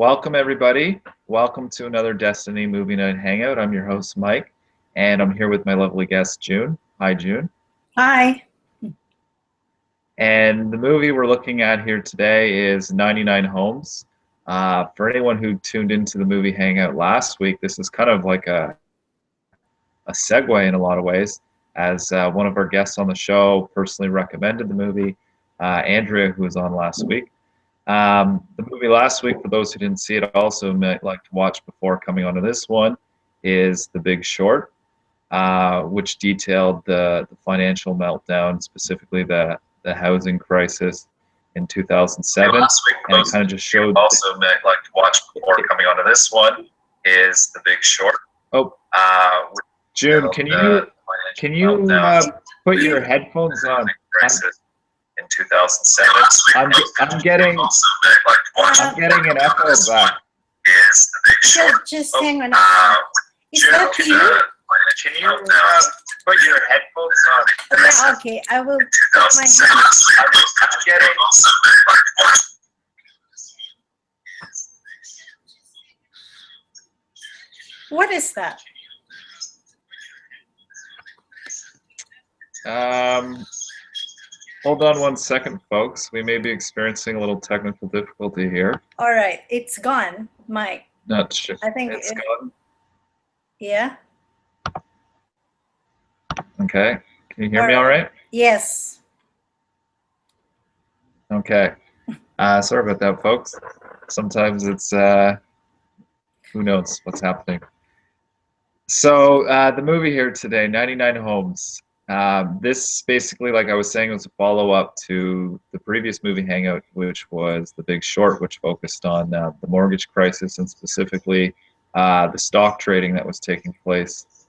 Welcome, everybody. Welcome to another Destiny Movie Night Hangout. I'm your host, Mike, and I'm here with my lovely guest, June. Hi, June. Hi. And the movie we're looking at here today is 99 Homes. For anyone who tuned into the movie Hangout last week, this is kind of like a segue in a lot of ways, as one of our guests on the show personally recommended the movie, Andrea, who was on last week. The movie last week, for those who didn't see it, also might like to watch before coming onto this one, is The Big Short, which detailed the financial meltdown, specifically the housing crisis in 2007. Last week, and it kind of just showed. Also might like to watch before coming onto this one is The Big Short. Oh, June, can you put your headphones on? Crisis in 2007. I'm getting an echo back. Is The Big Short. Just hang on. Is June, that can you? can you put your headphones on? Yeah, okay, I will put my 2007. I'm getting. What is that? Hold on one second, folks. We may be experiencing a little technical difficulty here. All right, it's gone, Mike. Not sure. I think It's gone. Yeah. Okay. Can you hear me all right? Yes. Okay. Sorry about that, folks. Sometimes it's who knows what's happening. So the movie here today, 99 Homes. This basically, like I was saying, was a follow-up to the previous movie Hangout, which was The Big Short, which focused on the mortgage crisis and specifically the stock trading that was taking place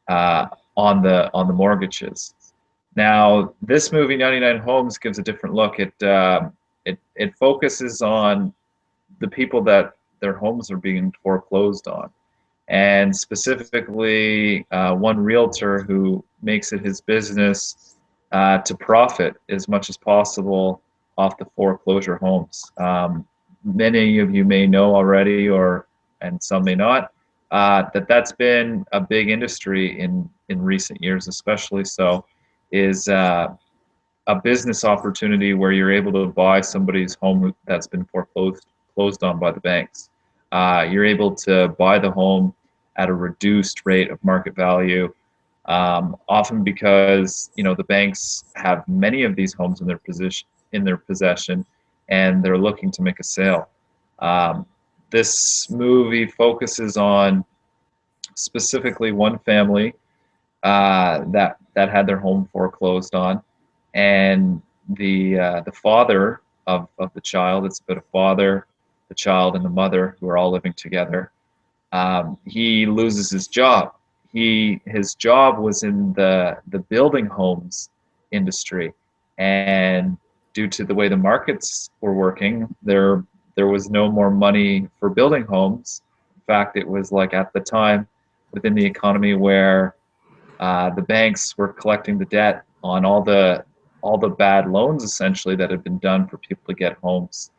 on the mortgages. Now, this movie, 99 Homes, gives a different look. It focuses on the people that their homes are being foreclosed on, and specifically one realtor who makes it his business to profit as much as possible off the foreclosure homes. Many of you may know already, and some may not, that's been a big industry in recent years, especially so, is a business opportunity where you're able to buy somebody's home that's been foreclosed on by the banks. You're able to buy the home at a reduced rate of market value, often because the banks have many of these homes in their possession, and they're looking to make a sale. This movie focuses on specifically one family that had their home foreclosed on, and the father of the child. It's about a father, the child, and the mother who are all living together. He loses his job. His job was in the building homes industry, and due to the way the markets were working, there was no more money for building homes. In fact, it was like at the time within the economy where the banks were collecting the debt on all the bad loans essentially that had been done for people to get homes,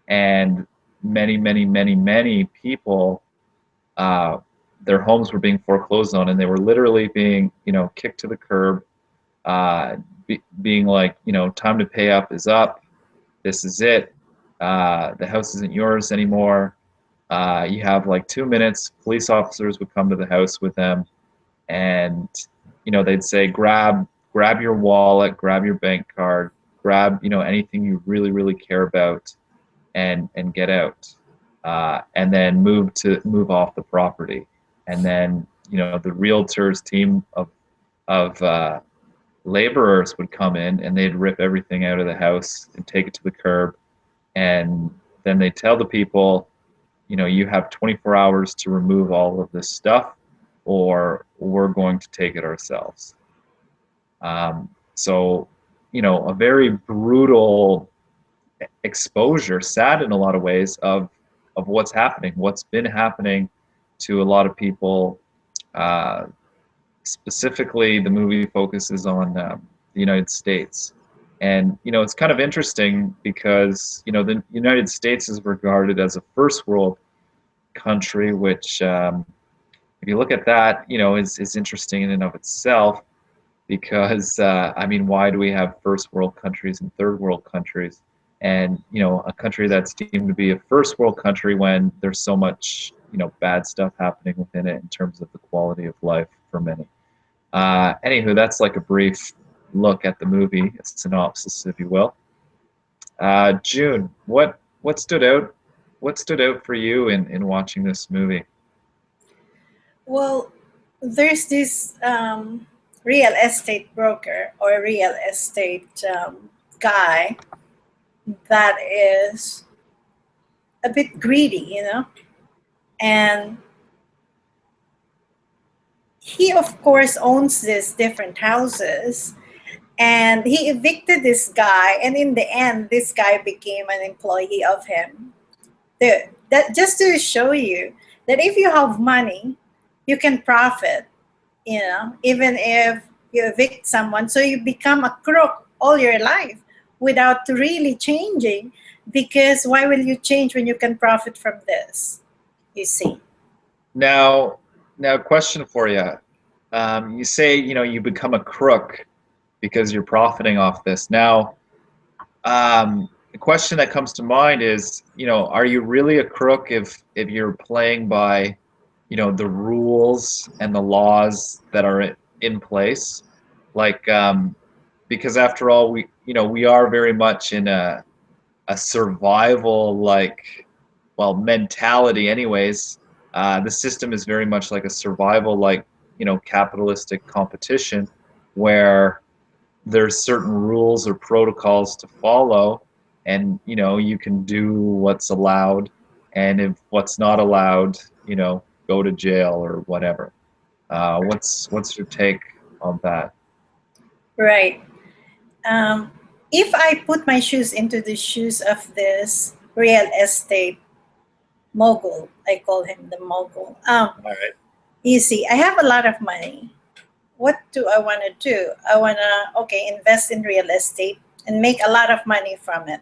and many people, their homes were being foreclosed on, and they were literally being kicked to the curb, being like, time to pay up is up, this is it, the house isn't yours anymore, you have like 2 minutes. Police officers would come to the house with them, and they'd say, grab your wallet, grab your bank card, grab anything you really care about, and get out, and then move off the property. And then the realtor's team of laborers would come in, and they'd rip everything out of the house and take it to the curb, and then they tell the people, you have 24 hours to remove all of this stuff, or we're going to take it ourselves. So, a very brutal exposure, sad in a lot of ways, of what's been happening to a lot of people. Specifically, the movie focuses on the United States, And it's kind of interesting because the United States is regarded as a first world country, which if you look at that, is interesting in and of itself because I mean, why do we have first world countries and third world countries? And a country that's deemed to be a first world country when there's so much bad stuff happening within it in terms of the quality of life for many. Anywho, that's like a brief look at the movie, a synopsis, if you will. June, what stood out? What stood out for you in watching this movie? Well, there's this real estate broker or real estate guy that is a bit greedy, and he of course owns these different houses, and he evicted this guy, and in the end this guy became an employee of him. That just to show you that if you have money you can profit, even if you evict someone, so you become a crook all your life without really changing, because why will you change when you can profit from this, you see? Now, question for you. You say you become a crook because you're profiting off this. Now, the question that comes to mind is, are you really a crook if you're playing by, the rules and the laws that are in place? Like, because after all, we are very much in a survival mentality anyways. The system is very much like a survival capitalistic competition where there's certain rules or protocols to follow, and you can do what's allowed, and if what's not allowed, go to jail or whatever. What's your take on that? Right. If I put my shoes into the shoes of this real estate mogul, I call him the mogul. All right. You see, I have a lot of money. What do I want to do? I want to, invest in real estate and make a lot of money from it.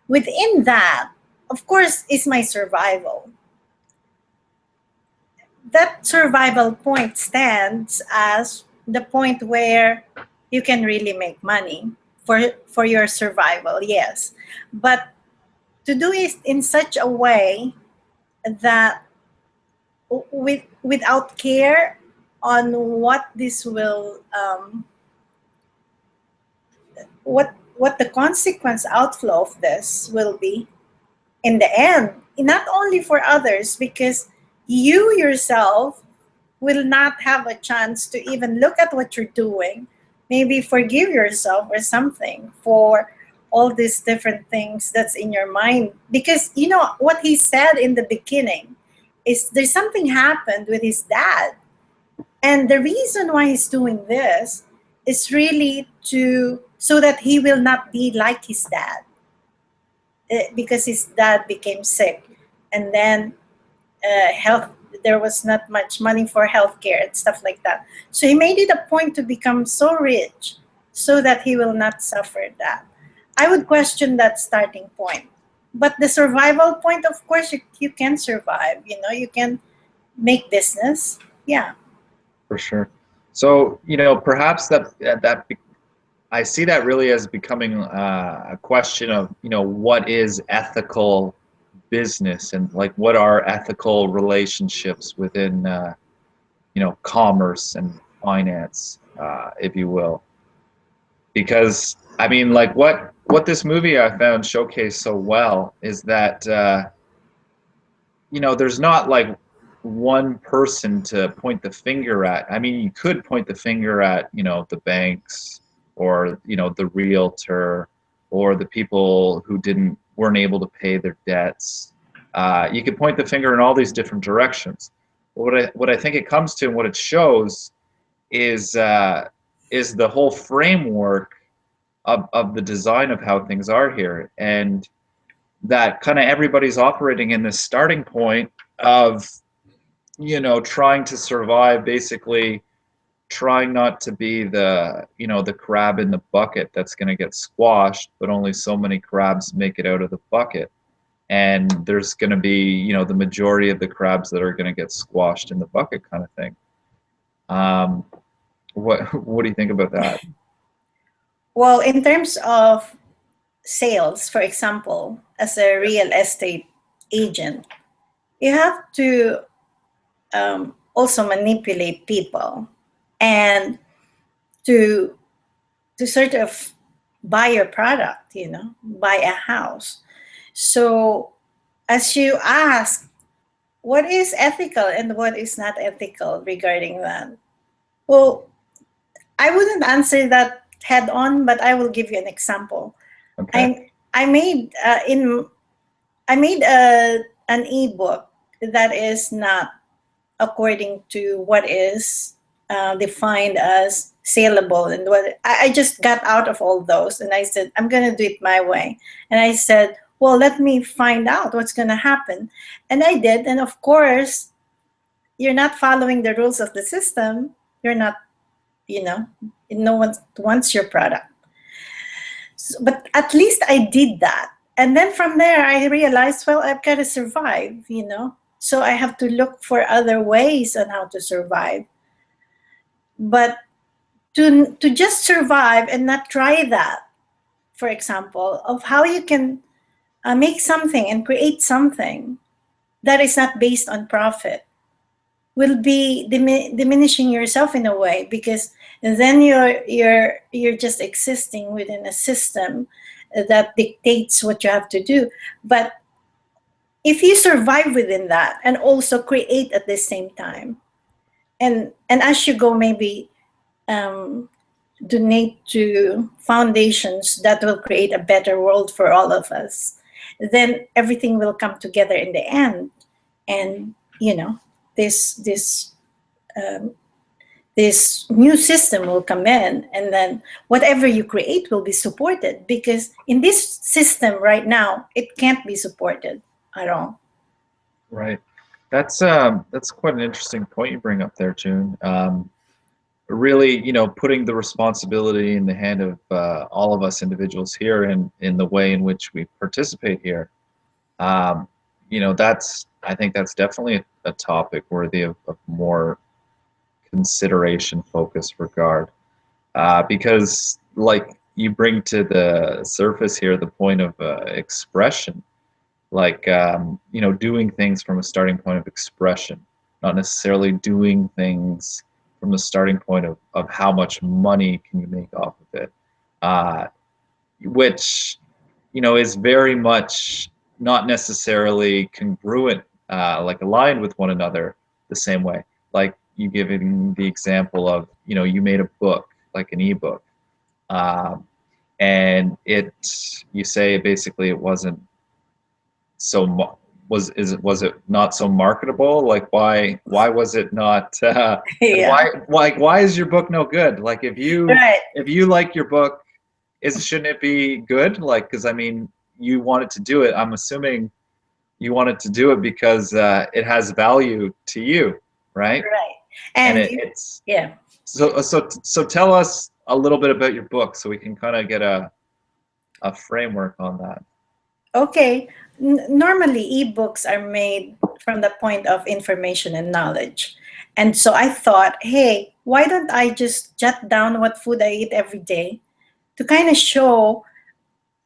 Within that, of course, is my survival. That survival point stands as the point where you can really make money for your survival, yes. But to do it in such a way that without care on what this will what the consequence outflow of this will be in the end, not only for others, because you yourself will not have a chance to even look at what you're doing, maybe forgive yourself or something for all these different things that's in your mind. Because what he said in the beginning is there's something happened with his dad, and the reason why he's doing this is really so that he will not be like his dad. Because his dad became sick, and then health there was not much money for healthcare and stuff like that. So he made it a point to become so rich so that he will not suffer that. I would question that starting point. But the survival point, of course, you can survive. You can make business. Yeah. For sure. So perhaps that I see that really as becoming a question of what is ethical business, and like what are ethical relationships within commerce and finance, if you will. Because I mean, like what this movie I found showcased so well is that there's not like one person to point the finger at. I mean, you could point the finger at the banks, or the realtor, or the people who weren't able to pay their debts. You could point the finger in all these different directions. What I think it comes to, and what it shows is the whole framework of the design of how things are here, and that kind of everybody's operating in this starting point of trying to survive basically trying not to be the, the crab in the bucket that's going to get squashed, but only so many crabs make it out of the bucket. And there's going to be, the majority of the crabs that are going to get squashed in the bucket kind of thing. What do you think about that? Well, in terms of sales, for example, as a real estate agent, you have to also manipulate people and to sort of buy your product, buy a house. So as you ask, what is ethical and what is not ethical regarding that? Well, I wouldn't answer that head on, but I will give you an example. Okay. I made an ebook that is not according to what is defined as saleable, and what I just got out of all those, and I said I'm gonna do it my way, and I said, well, let me find out what's gonna happen, and I did, and of course, you're not following the rules of the system. You're not, no one wants your product. But at least I did that. And then from there, I realized, well, I've got to survive, So I have to look for other ways on how to survive. But to just survive and not try that, for example, of how you can make something and create something that is not based on profit, will be diminishing yourself in a way, because then you're just existing within a system that dictates what you have to do. But if you survive within that and also create at the same time, and as you go, maybe donate to foundations that will create a better world for all of us, then everything will come together in the end. And this this new system will come in, and then whatever you create will be supported, because in this system right now it can't be supported at all. Right. That's quite an interesting point you bring up there, June. Really, putting the responsibility in the hand of all of us individuals here, and in the way in which we participate here. I think that's definitely a topic worthy of more consideration, focus, regard. Because, like you bring to the surface here, the point of expression, like doing things from a starting point of expression, not necessarily doing things from the starting point of how much money can you make off of it, which is very much not necessarily congruent, like aligned with one another the same way. Like you giving the example of, you made a book, like an ebook, and you say basically it wasn't so was it not so marketable? Like why was it not? Yeah. Why is your book no good? Like if you Right. like your book, shouldn't it be good? Like, because I mean, you wanted to do it. I'm assuming you wanted to do it because it has value to you, right? Right. And And it's yeah. so tell us a little bit about your book so we can kind of get a framework on that. Okay. Normally, ebooks are made from the point of information and knowledge. And so I thought, hey, why don't I just jot down what food I eat every day to kind of show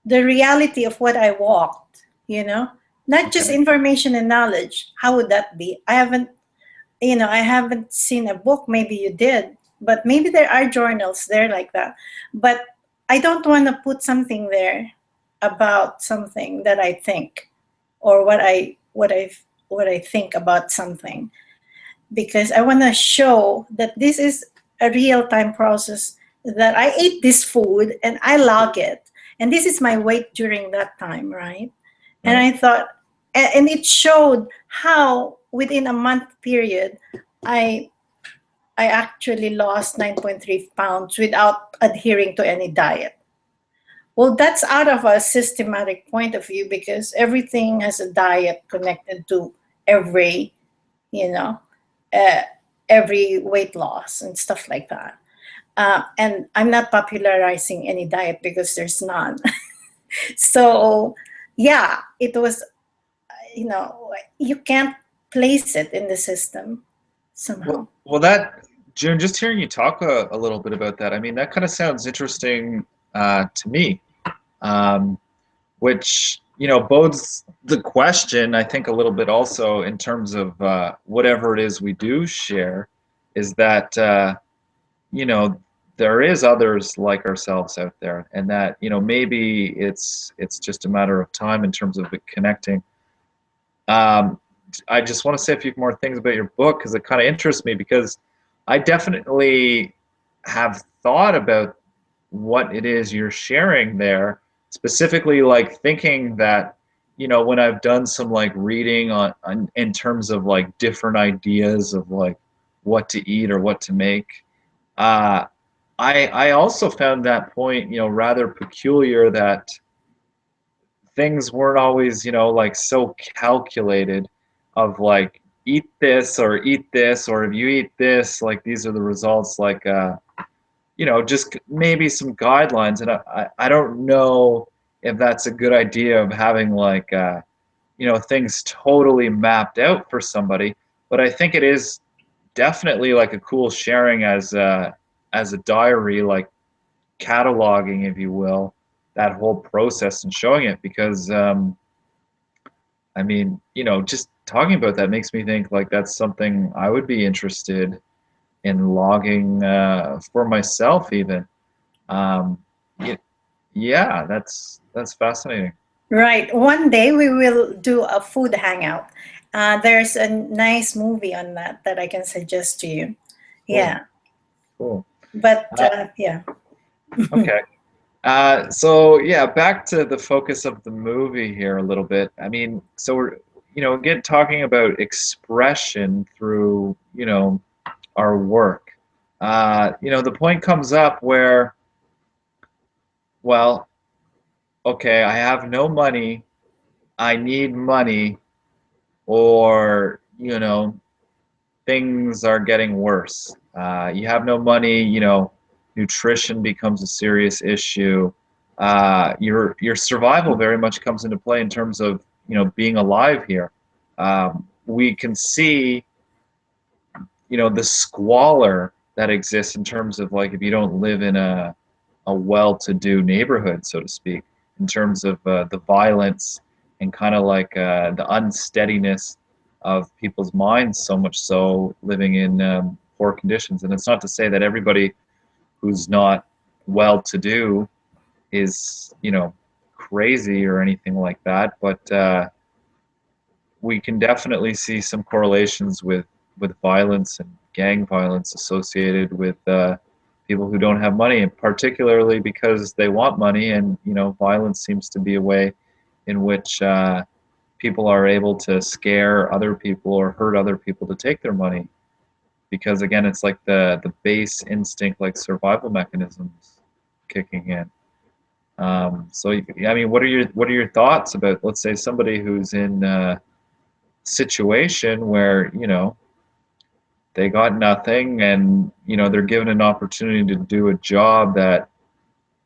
the reality of what I walked, Not just Okay. information and knowledge. How would that be? I haven't seen a book. Maybe you did, but maybe there are journals there like that. But I don't want to put something there about something that I think, or what I think about something, because I want to show that this is a real-time process, that I ate this food and I log it, and this is my weight during that time, right? And I thought, and it showed how within a month period I actually lost 9.3 pounds without adhering to any diet. Well, that's out of a systematic point of view, because everything has a diet connected to every, you know, uh, every weight loss and stuff like that. And I'm not popularizing any diet because there's none. So, yeah, it was, you can't place it in the system somehow. Well, that June, just hearing you talk a little bit about that, I mean, that kind of sounds interesting to me. Um, which bodes the question, I think, a little bit also in terms of whatever it is we do share, is that you know there is others like ourselves out there, and that maybe it's just a matter of time in terms of it connecting. um, I just want to say a few more things about your book because it kind of interests me, because I definitely have thought about what it is you're sharing there, specifically like thinking that when I've done some like reading on in terms of like different ideas of like what to eat or what to make, uh, I also found that point rather peculiar, that things weren't always like so calculated, of like eat this or eat this, or if you eat this, like these are the results, like just maybe some guidelines. And I don't know if that's a good idea of having like things totally mapped out for somebody, but I think it is definitely like a cool sharing as a diary, like cataloging, if you will, that whole process and showing it, because I mean, just talking about that makes me think like that's something I would be interested in logging for myself even. um, y- yeah, that's fascinating. Right. One day we will do a food hangout. There's a nice movie on that I can suggest to you. Cool, Yeah. cool. But uh, yeah. okay. So yeah, back to the focus of the movie here a little bit. I mean, so we're again talking about expression through our work. The point comes up where, well, okay, I have no money, I need money, or things are getting worse. You have no money, nutrition becomes a serious issue. Your survival very much comes into play in terms of being alive here. We can see the squalor that exists in terms of like if you don't live in a well-to-do neighborhood, so to speak, in terms of the violence and kind of like the unsteadiness of people's minds, so much so living in poor conditions. And it's not to say that everybody who's not well-to-do is crazy or anything like that, but we can definitely see some correlations with violence and gang violence associated with people who don't have money, and particularly because they want money. And violence seems to be a way in which people are able to scare other people or hurt other people to take their money, because again, it's like the base instinct, like survival mechanisms kicking in. So I mean, what are your thoughts about, let's say, somebody who's in situation where they got nothing, and they're given an opportunity to do a job that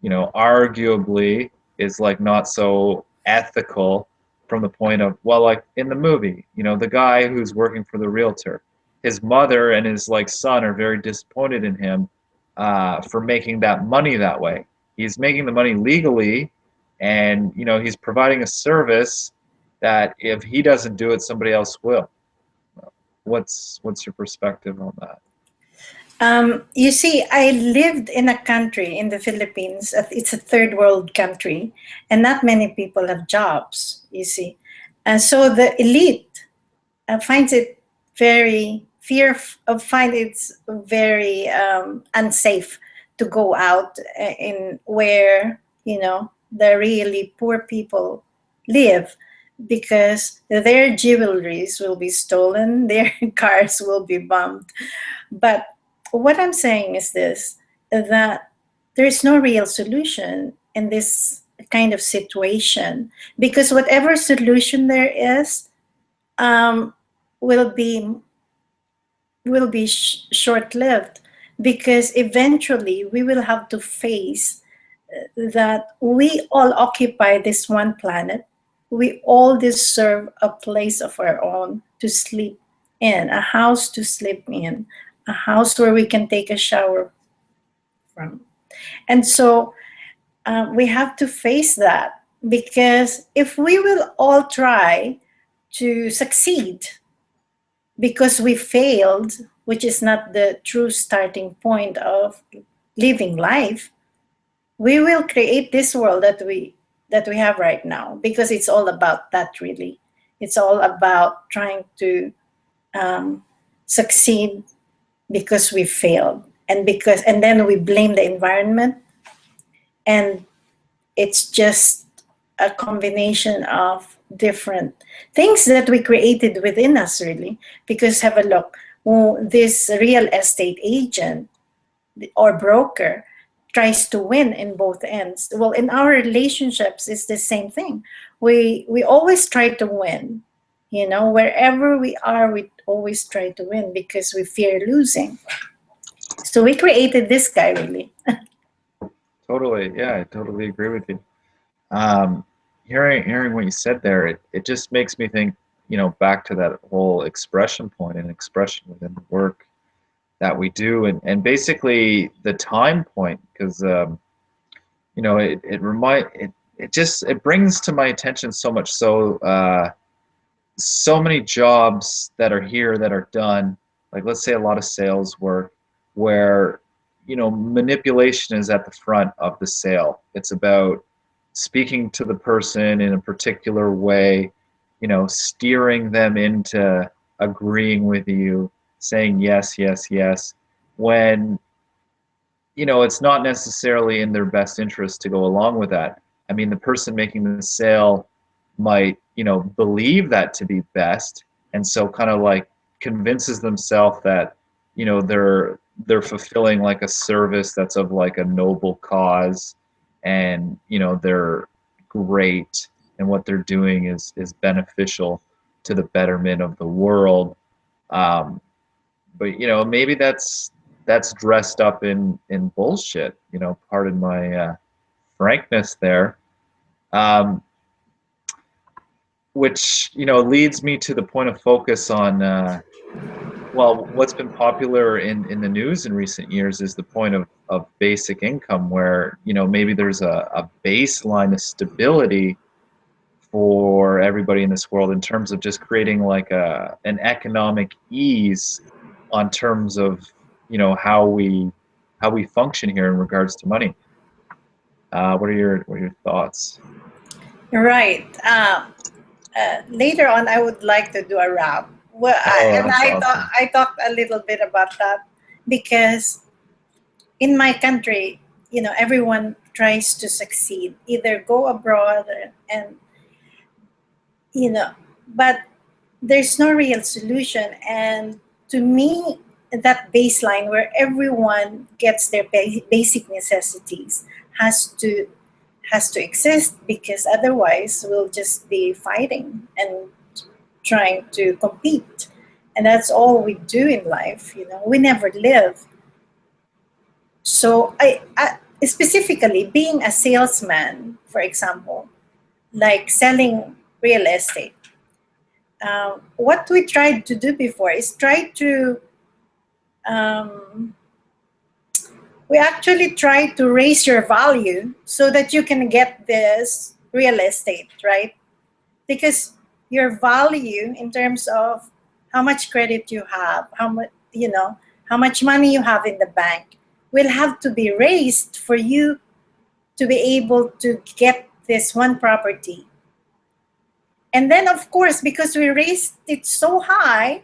arguably is like not so ethical, from the point of, well, like in the movie, the guy who's working for the realtor, his mother and his like son are very disappointed in him for making that money that way. He's making the money legally, and he's providing a service that if he doesn't do it, somebody else will. What's your perspective on that? You see, I lived in a country in the Philippines. It's a third world country, and not many people have jobs. You see, and so the elite finds it very find it's very unsafe to go out in where the really poor people live, because their jewelries will be stolen, their cars will be bombed. But what I'm saying is this, that there's no real solution in this kind of situation, because whatever solution there is, um, will be will be short-lived, because eventually we will have to face that we all occupy this one planet. We all deserve a place of our own to sleep in, a house to sleep in, a house where we can take a shower from. And so we have to face that, because if we will all try to succeed because we failed, which is not the true starting point of living life, we will create this world that we have right now, because it's all about that, really. It's all about trying to succeed because we failed, and then we blame the environment, and it's just a combination of different things that we created within us, really. Because have a look, this real estate agent or broker tries to win in both ends. Well, in our relationships, it's the same thing. We always try to win. Wherever we are, we always try to win because we fear losing. So we created this guy, really. Totally. Yeah, I totally agree with you. Hearing what you said there, it just makes me think, back to that whole expression point and expression within the work that we do, and basically the time point, because it brings to my attention so much, so many jobs that are here that are done, like let's say a lot of sales work where manipulation is at the front of the sale. It's about speaking to the person in a particular way, steering them into agreeing with you, saying yes, yes, yes, when it's not necessarily in their best interest to go along with that. I mean, the person making the sale might believe that to be best, and so kind of like convinces themselves that they're fulfilling like a service that's of like a noble cause, and they're great, and what they're doing is beneficial to the betterment of the world. But maybe that's dressed up in bullshit. Pardon my frankness there. Which leads me to the point of focus on what's been popular in the news in recent years is the point of basic income, where maybe there's a baseline of stability for everybody in this world in terms of just creating like an economic ease on terms of how we function here in regards to money. What are your thoughts? Right. Later on, I would like to do a wrap. Well, That's awesome. I talked a little bit about that, because in my country, everyone tries to succeed, either go abroad and but there's no real solution. And to me, that baseline where everyone gets their basic necessities has to exist, because otherwise we'll just be fighting and trying to compete, and that's all we do in life. We never live. So I specifically being a salesman, for example, like selling real estate, what we tried to do before is um, we actually try to raise your value so that you can get this real estate, right? Because your value in terms of how much credit you have, how much money you have in the bank, will have to be raised for you to be able to get this one property. And then, of course, because we raised it so high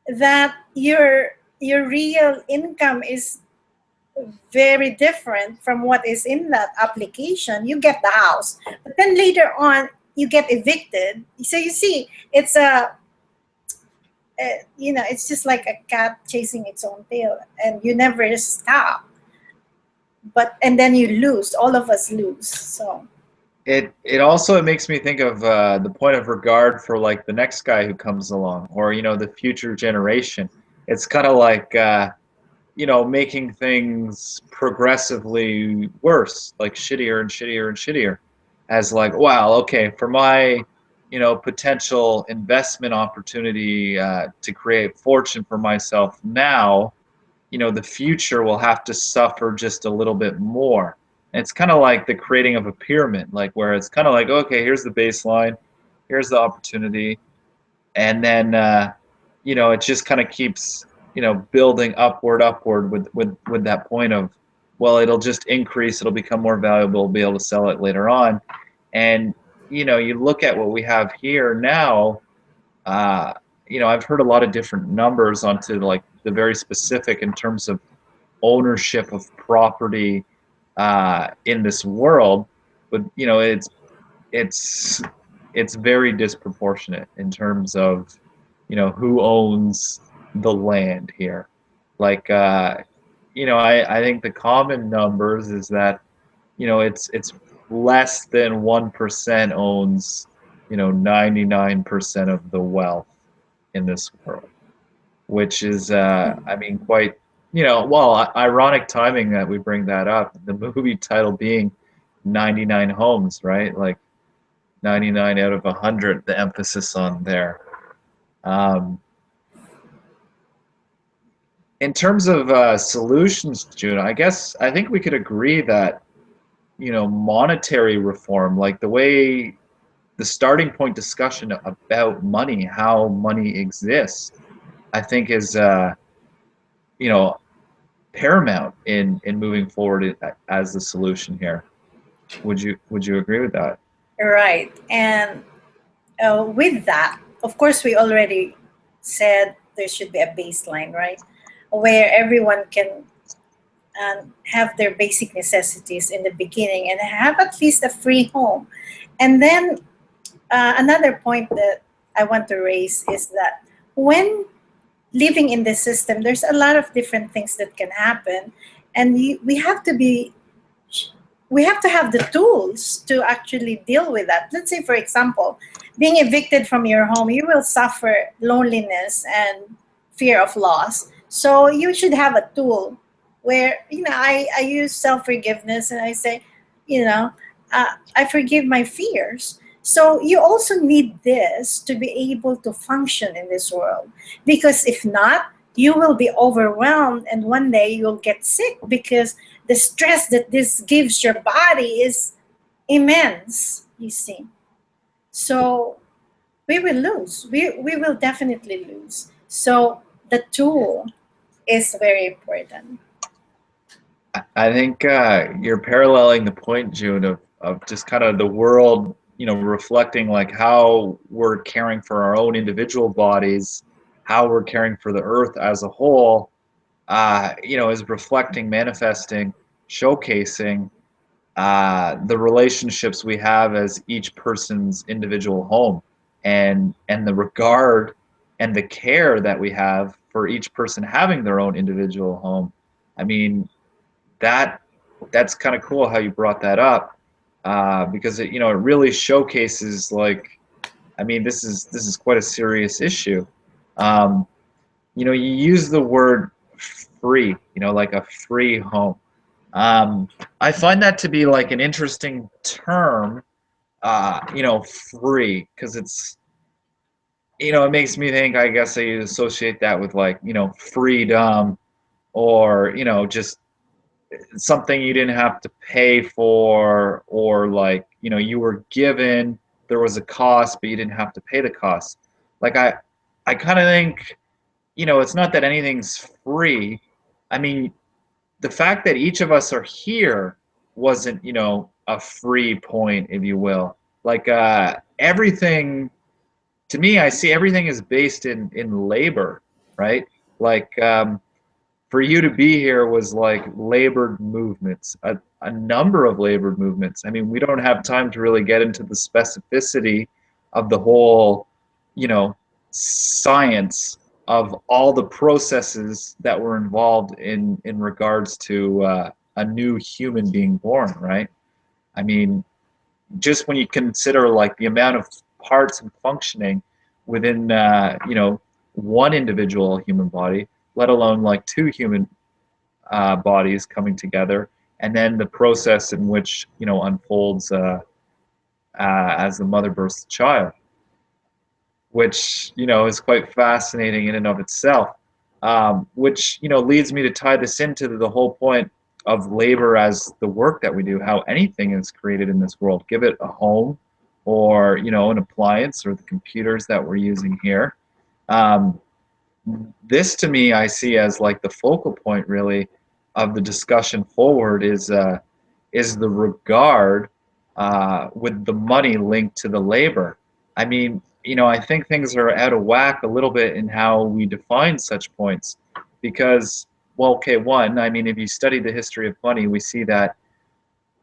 that your real income is very different from what is in that application, you get the house, but then later on you get evicted. So you see, it's it's just like a cat chasing its own tail, and you never stop. And then you lose. All of us lose. So It also makes me think of the point of regard for like the next guy who comes along, or the future generation. it's kind of like you know, making things progressively worse, like shittier and shittier and shittier. As like, wow, okay, for my, you know, potential investment opportunity to create fortune for myself now, you know, the future will have to suffer just a little bit more. And it's kind of like the creating of a pyramid, like where it's kind of like, okay, here's the baseline, here's the opportunity, and then you know, it just kind of keeps, you know, building upward with that point of, well, it'll just increase, it'll become more valuable, be able to sell it later on. And you know, you look at what we have here now. uh, you know, I've heard a lot of different numbers onto like the very specific in terms of ownership of property in this world, but you know, it's it's very disproportionate in terms of, you know, who owns the land here. Like you know, I think the common numbers is that, you know, it's less than 1% owns, you know, 99% of the wealth in this world, which is I mean, quite, you know, well, ironic timing that we bring that up, the movie title being 99 homes, right? Like 99 out of 100, the emphasis on there. Um, in terms of solutions, June, I think we could agree that, you know, monetary reform, like the way the starting point discussion about money, how money exists, I think is you know, paramount in moving forward as the solution here. Would you agree with that? Right. And with that, of course, we already said there should be a baseline, right? Where everyone can have their basic necessities in the beginning and have at least a free home. And then another point that I want to raise is that when living in the system, there's a lot of different things that can happen. And we have to have the tools to actually deal with that. Let's say, for example, being evicted from your home, you will suffer loneliness and fear of loss. So you should have a tool where, you know, I use self forgiveness and I say, you know, I forgive my fears. So you also need this to be able to function in this world. Because if not, you will be overwhelmed and one day you'll get sick because the stress that this gives your body is immense, you see. So we will lose. We will definitely lose. So the tool is very important. I think you're paralleling the point, June, of just kind of the world, you know, reflecting like how we're caring for our own individual bodies, how we're caring for the earth as a whole, you know, is reflecting, manifesting, showcasing the relationships we have as each person's individual home, and the regard and the care that we have for each person having their own individual home. I mean, that that's kind of cool how you brought that up, because it, you know, it really showcases like, I mean, this is quite a serious issue. Um, you know, you use the word free, you know, like a free home. Um, I find that to be like an interesting term, you know, free, because it's, you know, it makes me think, I guess I associate that with like, you know, freedom, or, you know, just something you didn't have to pay for, or like, you know, you were given, there was a cost, but you didn't have to pay the cost. Like I kind of think, you know, it's not that anything's free. I mean, the fact that each of us are here wasn't, you know, a free point, if you will. Like everything, to me, I see everything is based in labor, right? Like for you to be here was like labored movements, a number of labored movements. I mean, we don't have time to really get into the specificity of the whole, you know, science of all the processes that were involved in regards to a new human being born, right? I mean, just when you consider like the amount of parts and functioning within, you know, one individual human body, let alone like two human bodies coming together, and then the process in which unfolds as the mother births the child, which is quite fascinating in and of itself. Which leads me to tie this into the whole point of labor as the work that we do, how anything is created in this world. Give it a home, or an appliance, or the computers that we're using here. Um, this to me, I see as like the focal point really of the discussion forward is the regard with the money linked to the labor. I mean, I think things are out of whack a little bit in how we define such points, because, well, okay, one, I mean, if you study the history of money, we see that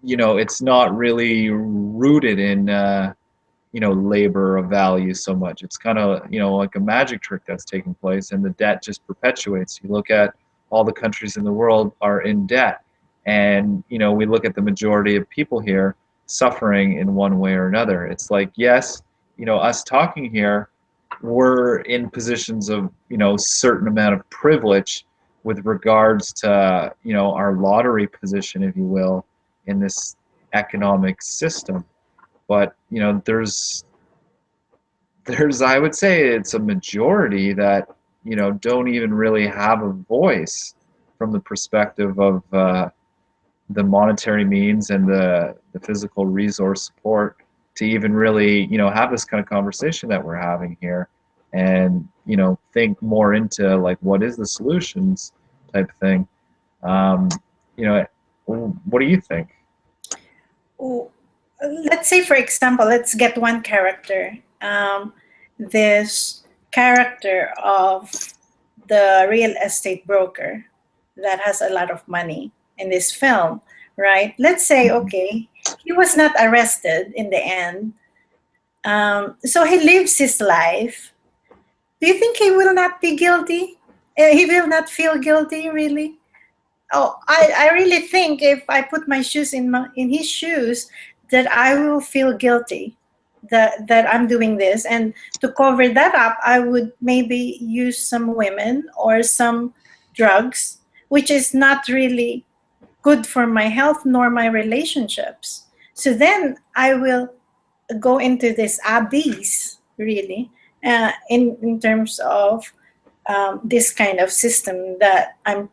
it's not really rooted in labor of value so much. It's kind of like a magic trick that's taking place, and the debt just perpetuates. You look at all the countries in the world are in debt, and we look at the majority of people here suffering in one way or another. It's like, yes, us talking here, we're in positions of certain amount of privilege with regards to our lottery position, if you will, in this economic system. But there's I would say it's a majority that don't even really have a voice from the perspective of the monetary means and the physical resource support to even really have this kind of conversation that we're having here, and think more into like what is the solutions type thing. um, you know what do you think? Oh, let's say, for example, let's get one character. This character of the real estate broker that has a lot of money in this film, right? Let's say, okay, he was not arrested in the end. So he lives his life. Do you think he will not be guilty? He will not feel guilty, really? Oh, I really think if I put my shoes in his shoes, that I will feel guilty that I'm doing this. And to cover that up, I would maybe use some women or some drugs, which is not really good for my health nor my relationships. So then I will go into this abyss, really, in terms of this kind of system that I'm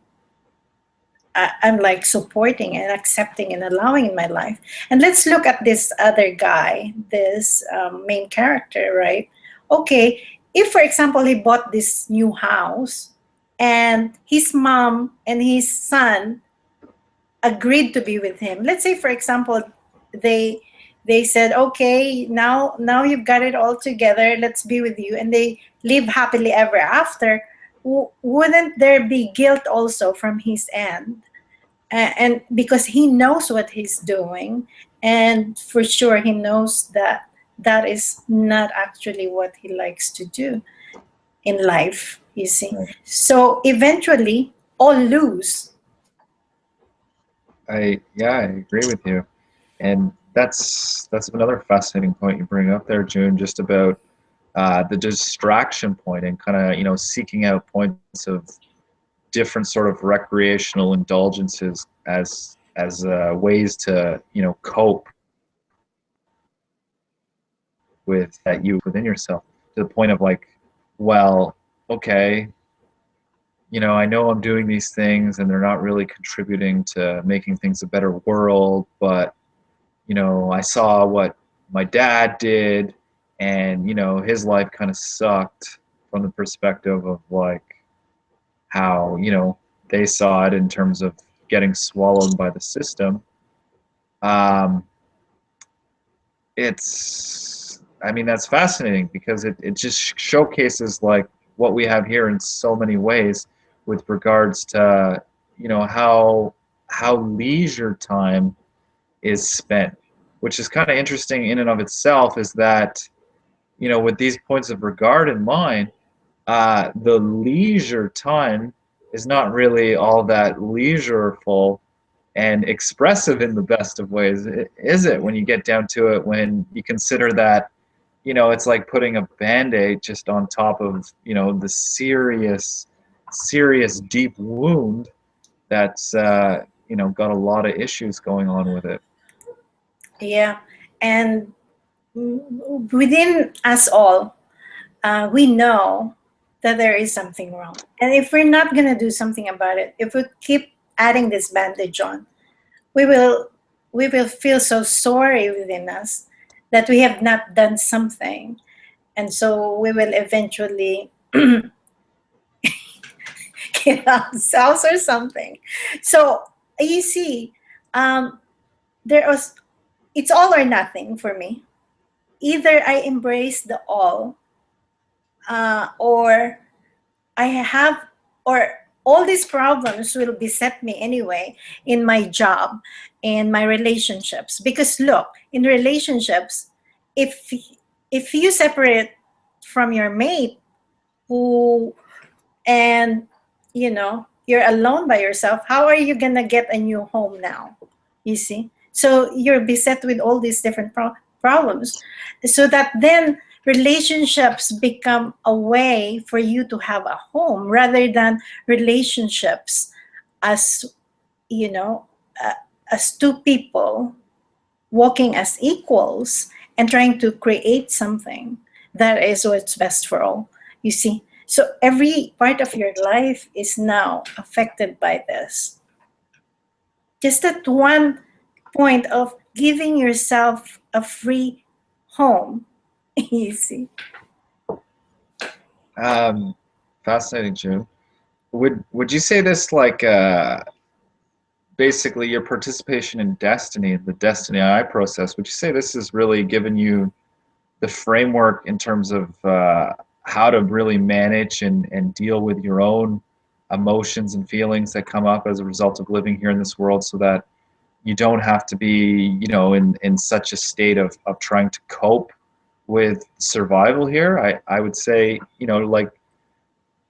like supporting and accepting and allowing in my life. And let's look at this other guy, this main character, right? Okay, if for example he bought this new house and his mom and his son agreed to be with him. Let's say for example they they said, okay, now you've got it all together, let's be with you, and they live happily ever after. Wouldn't there be guilt also from his end? And because he knows what he's doing, and for sure he knows that that is not actually what he likes to do in life, you see. Right. So eventually all lose. I agree with you, and that's another fascinating point you bring up there, June, just about the distraction point and kind of seeking out points of different sort of recreational indulgences as ways to cope with that you within yourself, to the point of like, well, okay, I know I'm doing these things and they're not really contributing to making things a better world, but I saw what my dad did, and his life kind of sucked from the perspective of like how they saw it in terms of getting swallowed by the system. um, it's I mean, that's fascinating because it just showcases like what we have here in so many ways with regards to how leisure time is spent, which is kind of interesting in and of itself, is that with these points of regard in mind, the leisure time is not really all that leisureful and expressive in the best of ways, is it? When you get down to it, when you consider that it's like putting a band-aid just on top of, the serious deep wound that's got a lot of issues going on with it. Yeah. And within us all, we know that there is something wrong. And if we're not going to do something about it, if we keep adding this bandage on, we will feel so sorry within us that we have not done something. And so we will eventually kill ourselves or something. So you see, um, there was it's all or nothing for me. Either I embrace the all, or I have, or all these problems will beset me anyway in my job and my relationships. Because look, in relationships, if you separate from your mate, who and you're alone by yourself, how are you gonna get a new home now? You see, so you're beset with all these different problems, so that then relationships become a way for you to have a home, rather than relationships as you know uh, as two people walking as equals and trying to create something that is what's best for all. You see? So every part of your life is now affected by this. Just that one point of giving yourself a free home. You see? Fascinating, June. Would you say this like basically your participation in Destiny, the Destiny I process? Would you say this has really given you the framework in terms of how to really manage and deal with your own emotions and feelings that come up as a result of living here in this world, so that you don't have to be, in such a state of trying to cope with survival here? I would say, like,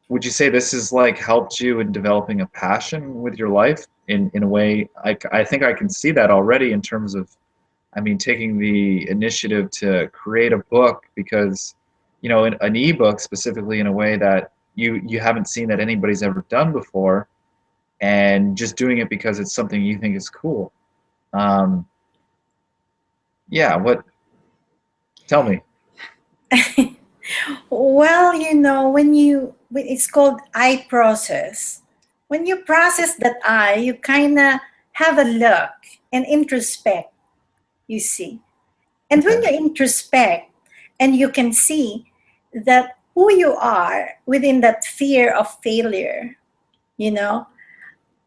would you say this has like helped you in developing a passion with your life in a way? I think I can see that already in terms of, I mean, taking the initiative to create a book, because, an ebook specifically, in a way that you haven't seen that anybody's ever done before, and just doing it because it's something you think is cool. Um, yeah, tell me. Well, it's called I process. When you process that I, you kind of have a look and introspect, you see. And when Okay. you introspect and you can see that who you are within that fear of failure, you know,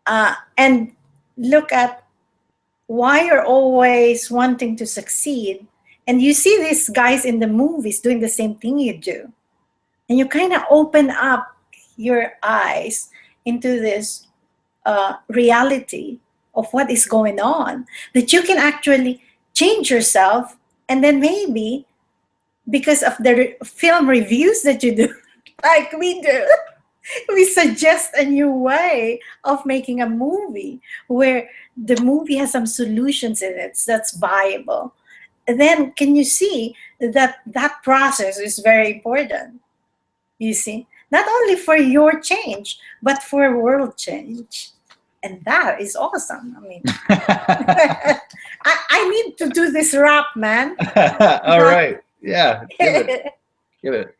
and look at why you're always wanting to succeed. And you see these guys in the movies doing the same thing you do. And you kind of open up your eyes into this reality of what is going on, that you can actually change yourself. And then maybe because of the film reviews that you do, like we do, we suggest a new way of making a movie where the movie has some solutions in it that's viable. And then can you see that that process is very important? You see, not only for your change, but for world change. And that is awesome. I mean, I need to do this rap, man. All right. Yeah, give it. Give it.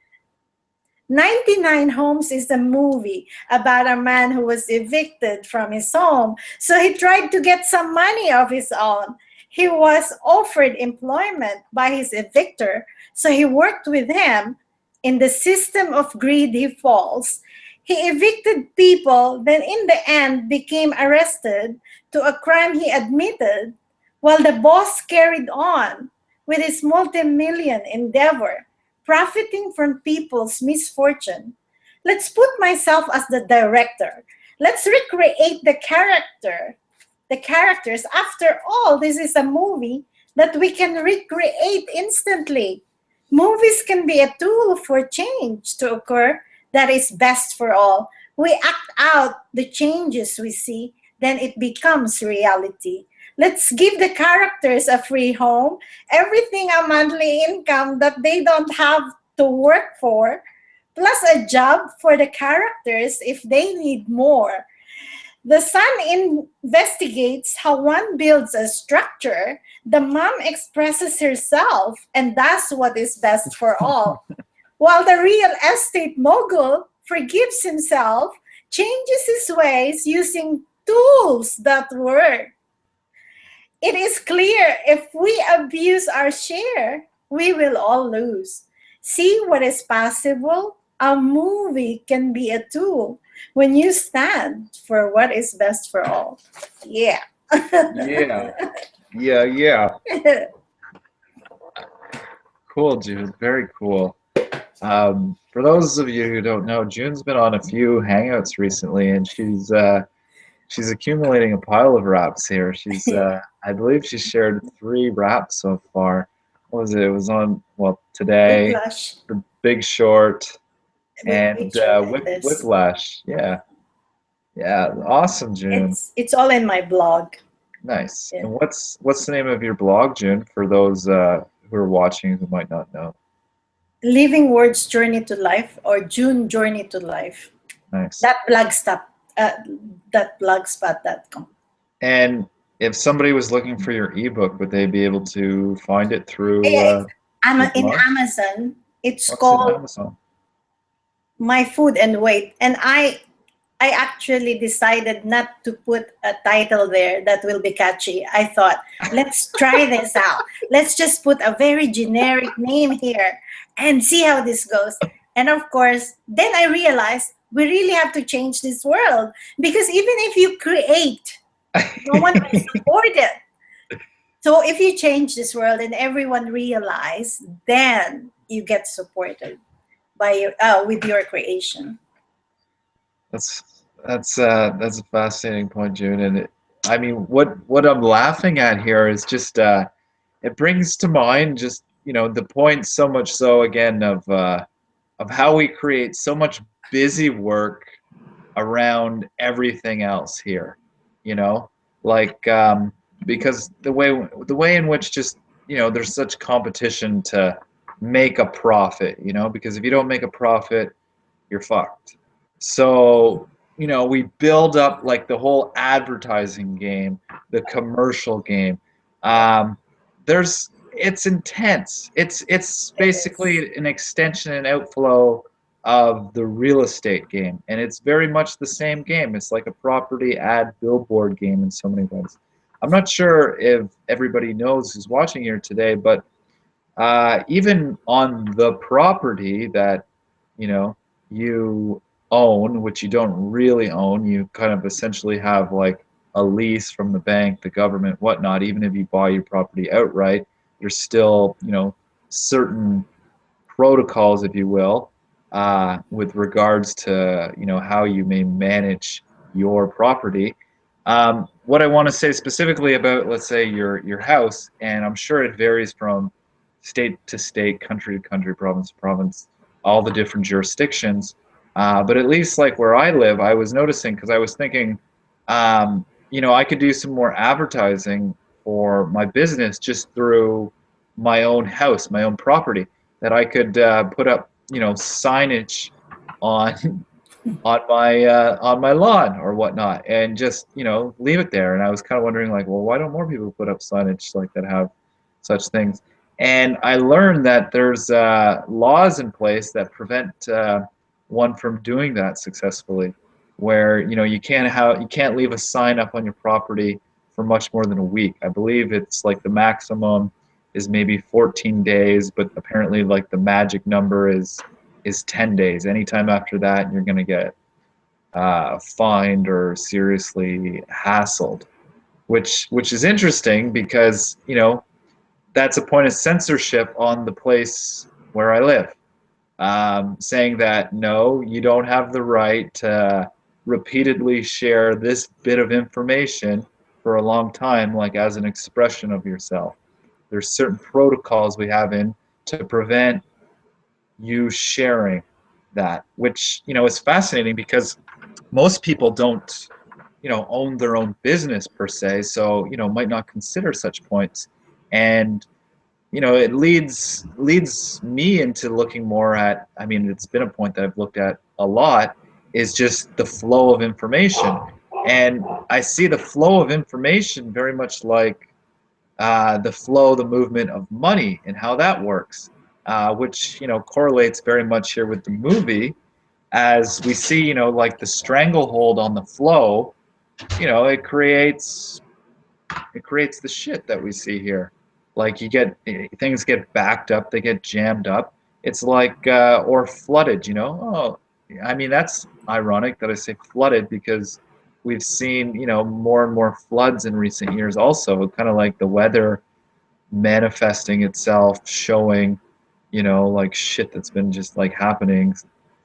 99 Homes is a movie about a man who was evicted from his home. So he tried to get some money of his own. He was offered employment by his evictor. So he worked with him. In the system of greed, he falls. He evicted people, then in the end became arrested to a crime he admitted, while the boss carried on with his multi-million endeavor, profiting from people's misfortune. Let's put myself as the director. Let's recreate the characters. After all, this is a movie that we can recreate instantly. Movies can be a tool for change to occur that is best for all. We act out the changes we see, then it becomes reality. Let's give the characters a free home, everything a monthly income that they don't have to work for, plus a job for the characters if they need more. The son investigates how one builds a structure. The mom expresses herself and does what is best for all. While the real estate mogul forgives himself, changes his ways using tools that work. It is clear if we abuse our share, we will all lose. See what is possible? A movie can be a tool when you stand for what is best for all. Yeah. Yeah. Yeah, yeah. Cool, June. Very cool. For those of you who don't know, June's been on a few Hangouts recently, and she's accumulating a pile of raps here. I believe she's shared 3 raps so far. What was it? It was on, well, today, Whiplash. The Big Short, and Tremendous. Whiplash. Yeah, yeah, awesome, June. It's all in my blog. Nice. Yeah. And what's the name of your blog, June, for those who are watching who might not know? Living Words Journey to Life, or June Journey to Life. Nice. That blogspot.com. And if somebody was looking for your ebook, would they be able to find it through? In blog? Amazon, it's What's called in Amazon? My Food and Weight, and I actually decided not to put a title there that will be catchy. I thought, let's try this out. Let's just put a very generic name here and see how this goes. And of course, then I realized we really have to change this world, because even if you create, no one will support it. So if you change this world and everyone realize, then you get supported by with your creation. That's a fascinating point, June. And I mean, what I'm laughing at here is just it brings to mind just the point, so much so again of how we create so much busy work around everything else here. Like because the way in which just there's such competition to make a profit. Because if you don't make a profit, you're fucked. So we build up like the whole advertising game, the commercial game. It's intense. It's basically an extension and outflow of the real estate game, and it's very much the same game. It's like a property ad billboard game in so many ways. I'm not sure if everybody knows who's watching here today, but even on the property that you own, which you don't really own, you kind of essentially have like a lease from the bank, the government, whatnot. Even if you buy your property outright, there's still certain protocols, if you will, with regards to how you may manage your property. What I want to say specifically about, let's say, your house, and I'm sure it varies from state to state, country to country, province to province, all the different jurisdictions. But at least like where I live, I was noticing, because I was thinking, I could do some more advertising for my business just through my own house, my own property, that I could put up, signage on on my lawn or whatnot, and just leave it there. And I was kind of wondering, like, well, why don't more people put up signage like that have such things? And I learned that there's laws in place that prevent one from doing that successfully, where you can't leave a sign up on your property for much more than a week. I believe it's like the maximum is maybe 14 days, but apparently like the magic number is 10 days. Anytime after that, you're going to get fined or seriously hassled, which is interesting, because that's a point of censorship on the place where I live, saying that no, you don't have the right to repeatedly share this bit of information for a long time, like as an expression of yourself. There's certain protocols we have in to prevent you sharing that, which is fascinating, because most people don't own their own business per se, so might not consider such points. And it leads me into looking more at, I mean, it's been a point that I've looked at a lot, is just the flow of information. And I see the flow of information very much like the movement of money and how that works, which correlates very much here with the movie, as we see, like the stranglehold on the flow. It creates the shit that we see here. Like, you get things get backed up, they get jammed up. It's like or flooded. Oh, I mean, that's ironic that I say flooded, because we've seen more and more floods in recent years. Also, kind of like the weather manifesting itself, showing like shit that's been just like happening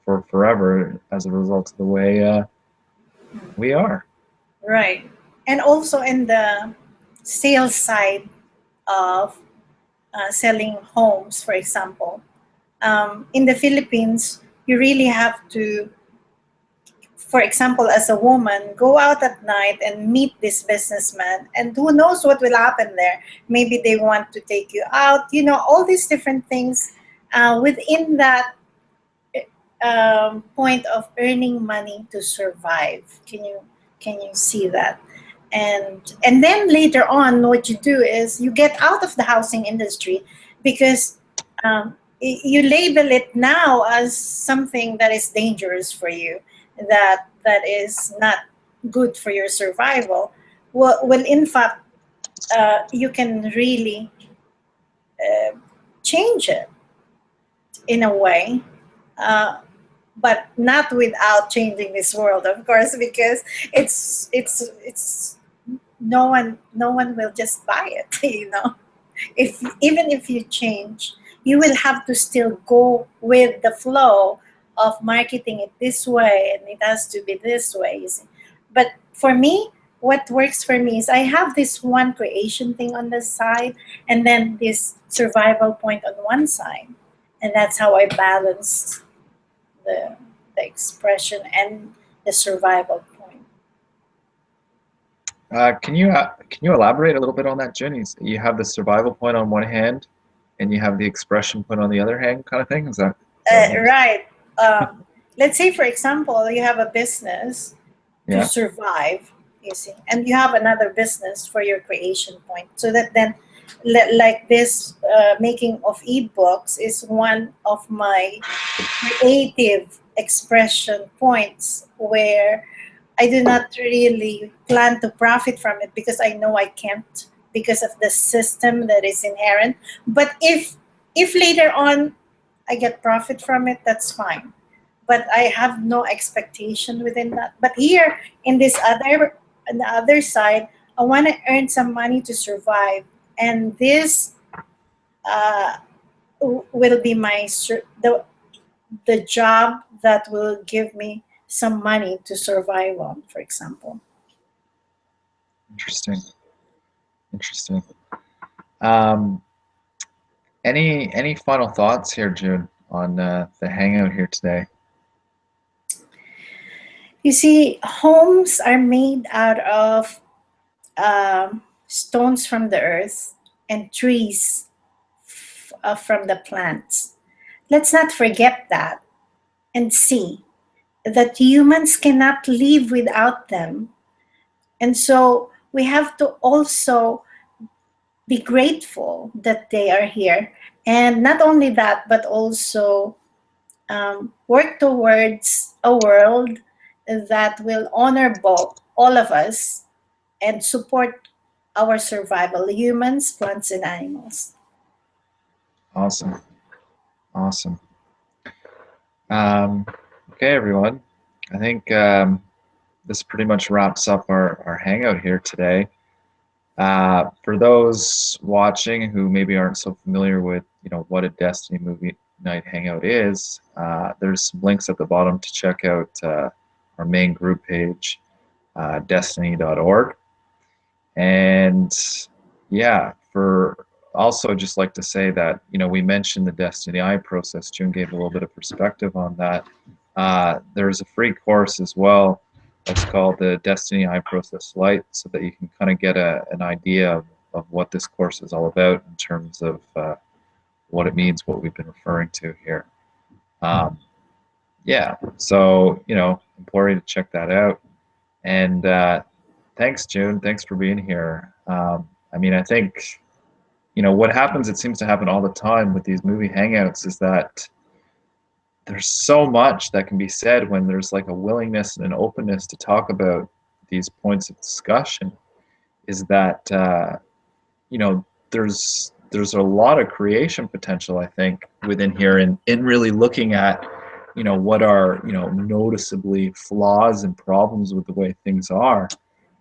for forever as a result of the way we are. Right. And also in the sales side of selling homes, for example, in the Philippines, you really have to, for example, as a woman, go out at night and meet this businessman, and who knows what will happen there. Maybe they want to take you out, all these different things within that point of earning money to survive. Can you see that? And then later on, what you do is you get out of the housing industry, because you label it now as something that is dangerous for you, that is not good for your survival. Well, in fact, you can really change it in a way, uh, but not without changing this world, of course, because it's no one will just buy it. If even if you change, you will have to still go with the flow of marketing it this way, and it has to be this way, you see. But for me, what works for me is I have this one creation thing on the side, and then this survival point on one side, and that's how I balance the the expression and the survival point. Can you elaborate a little bit on that, Jenny? You have the survival point on one hand, and you have the expression point on the other hand, kind of thing. Is that what you're? Right. Let's say, for example, you have a business to Yeah. survive, you see, and you have another business for your creation point. So that then, like this making of ebooks is one of my creative expression points, where I do not really plan to profit from it, because I know I can't, because of the system that is inherent. But if later on I get profit from it, that's fine. But I have no expectation within that. But here in this other on the other side, I want to earn some money to survive, and this uh, will be the job that will give me some money to survive on, for example. Interesting. Interesting. Um, any final thoughts here, June, on the hangout here today? You see, homes are made out of stones from the earth and trees from the plants. Let's not forget that, and see that humans cannot live without them. And so we have to also be grateful that they are here. And not only that, but also work towards a world that will honor both all of us and support our survival, humans, plants, and animals. Awesome. Awesome. Um, okay, everyone. I think this pretty much wraps up our hangout here today. For those watching who maybe aren't so familiar with, what a Destiny movie night hangout is, there's some links at the bottom to check out our main group page, destiny.org. And yeah, for also just like to say that, we mentioned the Destiny I process. June gave a little bit of perspective on that. There's a free course as well Let's call it the Desteni High Process Light, so that you can kind of get an idea of what this course is all about in terms of what it means, what we've been referring to here. Yeah, so, important to check that out. And thanks, June. Thanks for being here. I mean, I think, what happens, it seems to happen all the time with these movie hangouts, is that there's so much that can be said when there's like a willingness and an openness to talk about these points of discussion, is that, there's a lot of creation potential, I think, within here, in really looking at, what are, noticeably flaws and problems with the way things are.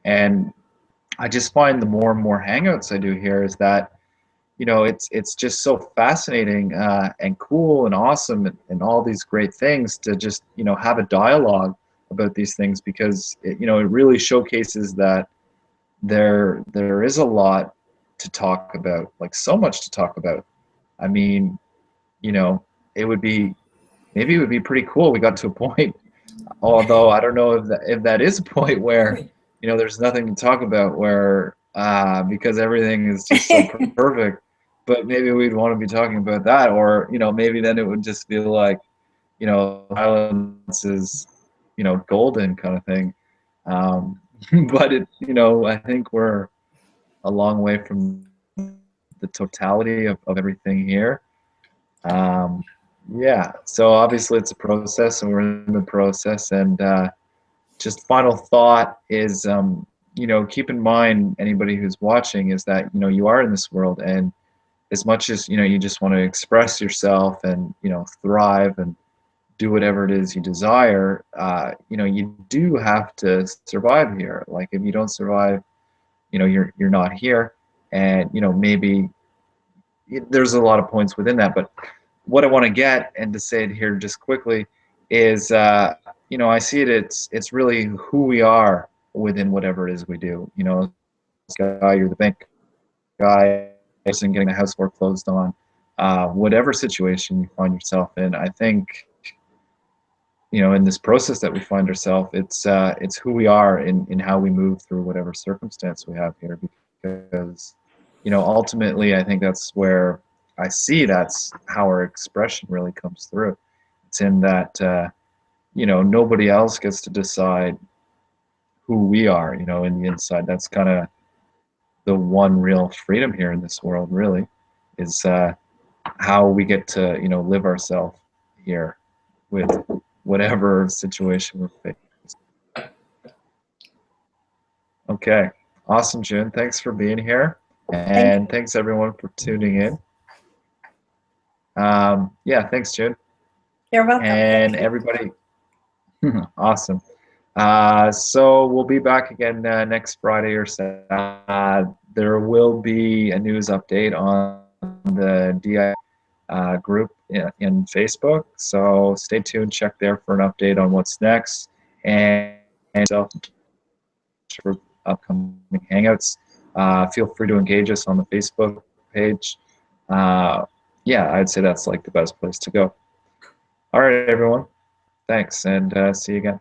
And I just find the more and more hangouts I do here is that, it's just so fascinating and cool and awesome, and all these great things to just, have a dialogue about these things, because it really showcases that there is a lot to talk about, like so much to talk about. I mean, it would be, maybe it would be pretty cool. We got to a point, although I don't know if that is a point where, there's nothing to talk about, where because everything is just so perfect. But maybe we'd want to be talking about that, or maybe then it would just be like, silence is, golden kind of thing. But I think we're a long way from the totality of everything here. Yeah, so obviously it's a process, and we're in the process. And just final thought is, keep in mind, anybody who's watching, is that you are in this world, and as much as you just want to express yourself and thrive and do whatever it is you desire, you do have to survive here. Like, if you don't survive, you're not here. And maybe there's a lot of points within that, but what I want to get, and to say it here just quickly, is I see it's really who we are within whatever it is we do. Guy, you're the bank guy, person getting a house foreclosed on, whatever situation you find yourself in. I think, in this process that we find ourselves, it's who we are in how we move through whatever circumstance we have here, because ultimately I think that's where I see that's how our expression really comes through. It's in that nobody else gets to decide who we are, in the inside. That's kind of the one real freedom here in this world, really, is how we get to live ourselves here with whatever situation we're facing. Okay, awesome, June. Thanks for being here, and thanks everyone for tuning in. Yeah, thanks, June. You're welcome. And everybody, awesome. So we'll be back again next Friday or Saturday. There will be a news update on the DI group in Facebook, so stay tuned, check there for an update on what's next, and for upcoming hangouts. Feel free to engage us on the Facebook page. Yeah, I'd say that's like the best place to go. All right, everyone. Thanks, and see you again.